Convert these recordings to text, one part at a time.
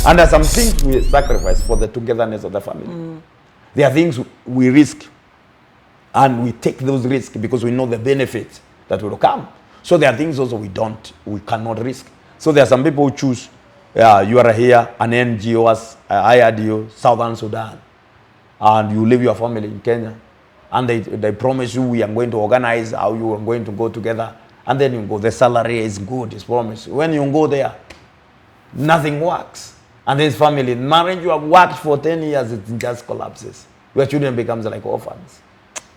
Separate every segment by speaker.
Speaker 1: And there are some things we sacrifice for the togetherness of the family. There are things we risk, and we take those risks because we know the benefits that will come. So there are things also we cannot risk. So there are some people who choose, you are here, an NGO has hired you, Southern Sudan, and you leave your family in Kenya, and they promise you, we are going to organize how you are going to go together, and then you go, the salary is good, it's promised. When you go there, nothing works. And this family, marriage you have worked for 10 years, it just collapses. Your children becomes like orphans.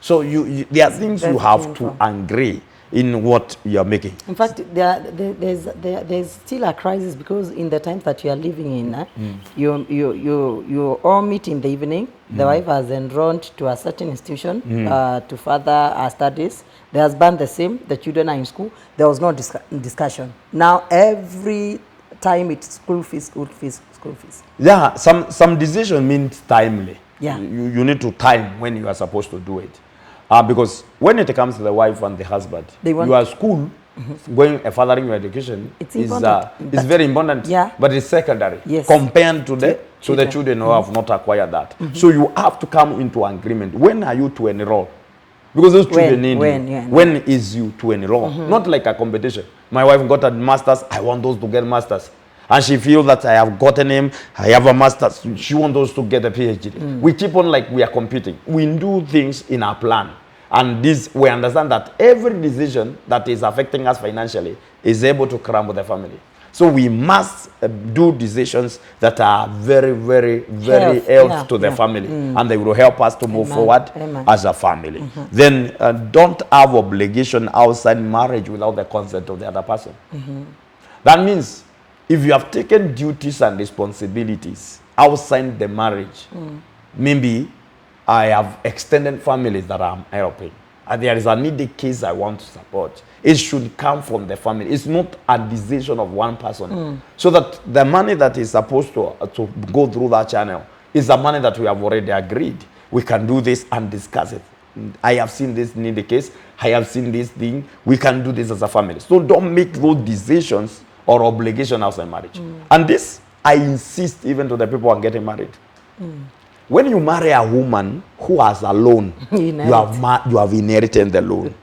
Speaker 1: So there are things you have to agree in what you are making.
Speaker 2: In fact, there's still a crisis, because in the times that you are living in, you all meet in the evening. The wife has enrolled to a certain institution to further her studies. The husband the same. The children are in school. There was no discussion. Now every time it's school fees, school fees, school fees.
Speaker 1: Yeah, some decision means timely.
Speaker 2: Yeah.
Speaker 1: You need to time when you are supposed to do it. Because when it comes to the wife and the husband, your school, going furthering your education is very important, but it's secondary compared to the children who have not acquired that. So you have to come into agreement. When are you to enroll? Because those children need you. When is you to enroll? Not like a competition. My wife got a master's, I want those to get masters. And she feels that I have gotten him, I have a master's, she wants those to get a PhD. We keep on like we are competing. We do things in our plan. And this, we understand that every decision that is affecting us financially is able to crumble the family. So we must do decisions that are very, very, very helpful to the family. And they will help us to move forward as a family. Then don't have obligation outside marriage without the consent of the other person. That means if you have taken duties and responsibilities outside the marriage, maybe I have extended families that I'm helping, and there is a needy case I want to support. It should come from the family. It's not a decision of one person. So that the money that is supposed to go through that channel is the money that we have already agreed. We can do this and discuss it. I have seen this needy case. I have seen this thing. We can do this as a family. So don't make those decisions or obligation outside marriage. And this, I insist even to the people who are getting married. When you marry a woman who has a loan, you have inherited the loan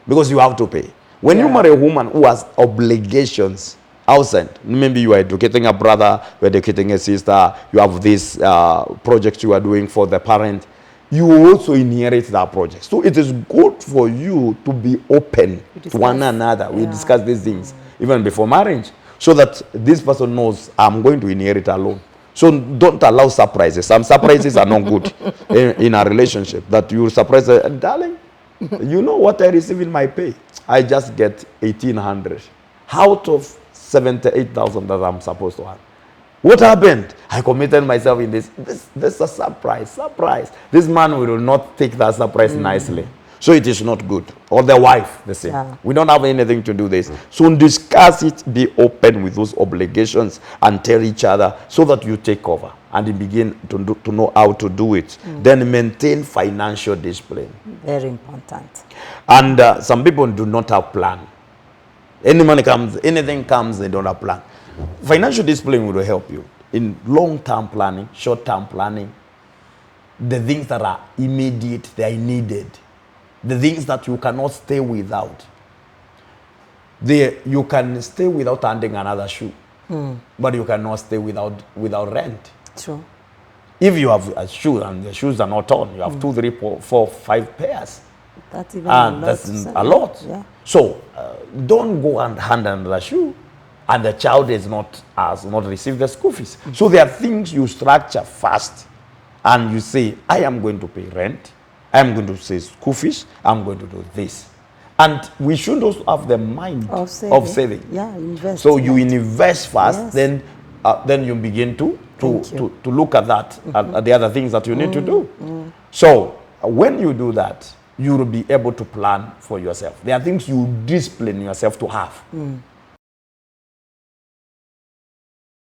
Speaker 1: because you have to pay. When you marry a woman who has obligations outside, maybe you are educating a brother, you are educating a sister, you have this project you are doing for the parent, you also inherit that project. So it is good for you to be open to one another. We discuss these things even before marriage, so that this person knows I'm going to inherit a loan. So don't allow surprises. Some surprises are not good in a relationship. That you surprise, darling, you know what I receive in my pay? I just get 1,800 out of 78,000 that I'm supposed to have. What happened? I committed myself in this. This is a surprise. This man will not take that surprise nicely. So it is not good. Or the wife, the same. We don't have anything to do this. So discuss it, be open with those obligations and tell each other so that you take over and you begin to know how to do it. Then maintain financial discipline.
Speaker 2: Very important.
Speaker 1: And some people do not have plan. Any money comes, anything comes, they don't have plan. Financial discipline will help you in long-term planning, short-term planning. The things that are immediate, they are needed. The things that you cannot stay without. You can stay without handing another shoe, but you cannot stay without rent.
Speaker 2: True.
Speaker 1: If you have a shoe and the shoes are not on, you have 2, 3, 4, 5 pairs.
Speaker 2: That's even a lot.
Speaker 1: That's a lot. Yeah. So don't go and hand another shoe, and the child has not received the school fees. So there are things you structure first, and you say, I am going to pay rent. I'm going to say school fees, I'm going to do this. And we should also have the mind of saving.
Speaker 2: Yeah, invest.
Speaker 1: So you invest first, then you begin to look at that, at the other things that you need to do. So when you do that, you will be able to plan for yourself. There are things you discipline yourself to have.